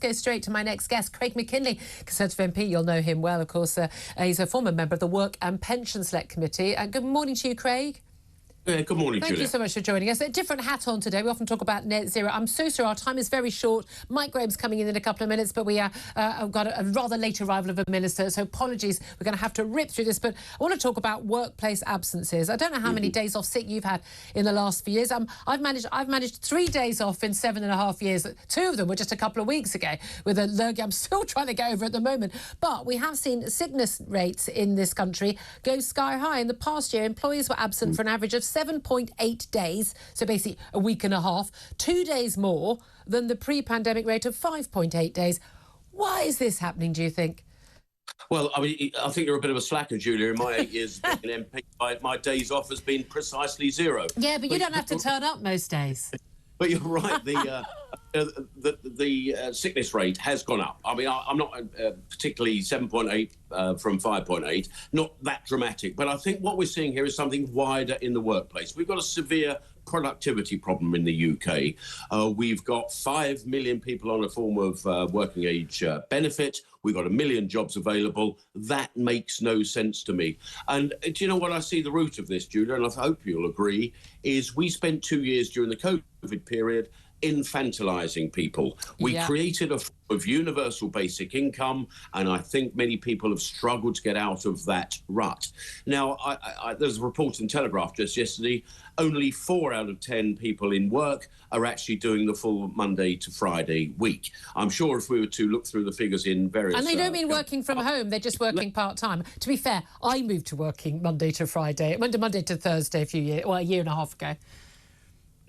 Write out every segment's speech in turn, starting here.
go straight to my next guest, Craig Mackinlay, Conservative MP. You'll know him well, of course. He's a former member of the Work and Pension Select Committee. Good morning to you, Craig. Good morning, Thank Julia. you so much for joining us. A different hat on today. We often talk about net zero. I'm so sorry, our time is very short. Mike Graham's coming in a couple of minutes, but we have got a rather late arrival of a minister, so apologies. We're going to have to rip through this, but I want to talk about workplace absences. I don't know how many days off sick you've had in the last few years. I've managed 3 days off in 7.5 years. 2 of them were just a couple of weeks ago with a lurgy I'm still trying to get over at the moment. But we have seen sickness rates in this country go sky high. In the past year, employees were absent for an average of 7.8 days, so basically a week and a half, 2 days more than the pre-pandemic rate of 5.8 days. Why is this happening, do you think? Well, I mean, I think you're a bit of a slacker, Julia. In my 8 years as being an MP, my days off has been precisely 0. Yeah, but you don't have to turn up most days. But you're right, the sickness rate has gone up. I mean, I'm not particularly 7.8 from 5.8, not that dramatic. But I think what we're seeing here is something wider in the workplace. We've got a severe productivity problem in the UK. We've got 5 million people on a form of working age benefit. We've got 1 million jobs available. That makes no sense to me. And do you know what I see the root of this, Julia, and I hope you'll agree, is we spent 2 years during the COVID period infantilising people. We created a form of universal basic income, and I think many people have struggled to get out of that rut. Now, there's a report in Telegraph just yesterday, only 4 out of 10 people in work are actually doing the full Monday to Friday week. I'm sure if we were to look through the figures in various... And they don't mean working from home, they're just working part-time. To be fair, I moved to working Monday to Friday, Monday to Thursday a year and a half ago.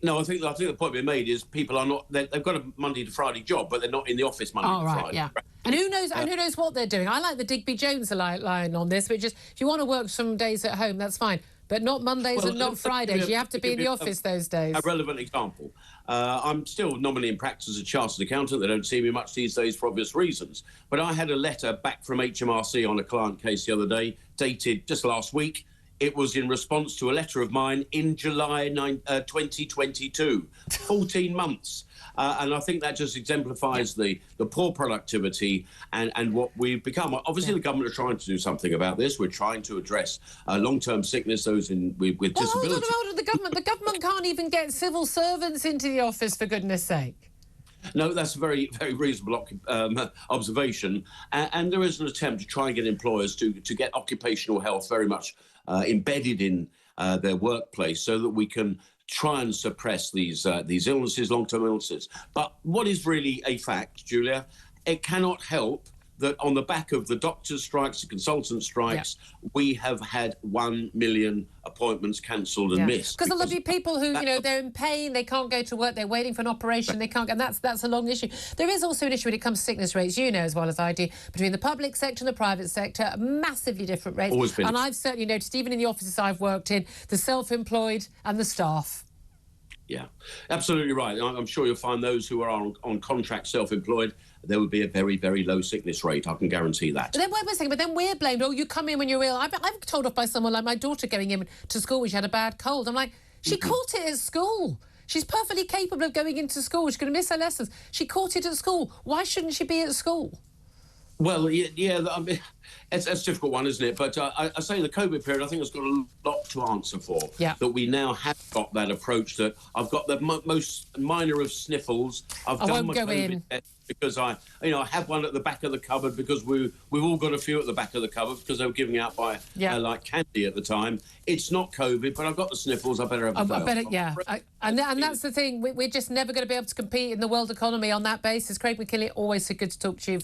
No, I think the point being made is people are not. They've got a Monday to Friday job, but they're not in the office Monday to Friday. Yeah. And who knows? And who knows what they're doing? I like the Digby Jones line on this, which is if you want to work some days at home, that's fine, but not Mondays and not Fridays. You have to be in the office those days. A relevant example. I'm still nominally in practice as a chartered accountant. They don't see me much these days for obvious reasons. But I had a letter back from HMRC on a client case the other day, dated just last week. It was in response to a letter of mine in July 2022, 14 months. And I think that just exemplifies the poor productivity and what we've become. Obviously, the government are trying to do something about this. We're trying to address long-term sickness, those with disability. Hold on. The government can't even get civil servants into the office, for goodness sake. No, that's a very, very reasonable observation. And there is an attempt to try and get employers to get occupational health very much embedded in their workplace so that we can try and suppress these illnesses, long-term illnesses. But what is really a fact, Julia, it cannot help that on the back of the doctors' strikes, the consultant strikes, we have had 1 million appointments cancelled and missed. Because a lot of people who, they're in pain, they can't go to work, they're waiting for an operation, they can't, and that's a long issue. There is also an issue when it comes to sickness rates, you know as well as I do, between the public sector and the private sector, massively different rates. Always been. And I've certainly noticed, even in the offices I've worked in, the self-employed and the staff. Yeah, absolutely right. I'm sure you'll find those who are on contract self-employed, there would be a very, very low sickness rate. I can guarantee that. But then, wait a second, but then we're blamed. Oh, you come in when you're ill. I'm told off by someone like my daughter going in to school when she had a bad cold. I'm like, she caught it at school. She's perfectly capable of going into school. She's going to miss her lessons. She caught it at school. Why shouldn't she be at school? Well, yeah, I mean, it's a difficult one, isn't it? But I say the COVID period, I think, has got a lot to answer for. Yeah. That we now have got that approach that I've got the most minor of sniffles. I've done my COVID test because I have one at the back of the cupboard because we've all got a few at the back of the cupboard because they were giving out by like candy at the time. It's not COVID, but I've got the sniffles. I better have a and that's the thing. We're just never going to be able to compete in the world economy on that basis. Craig Mackinlay, always so good to talk to you.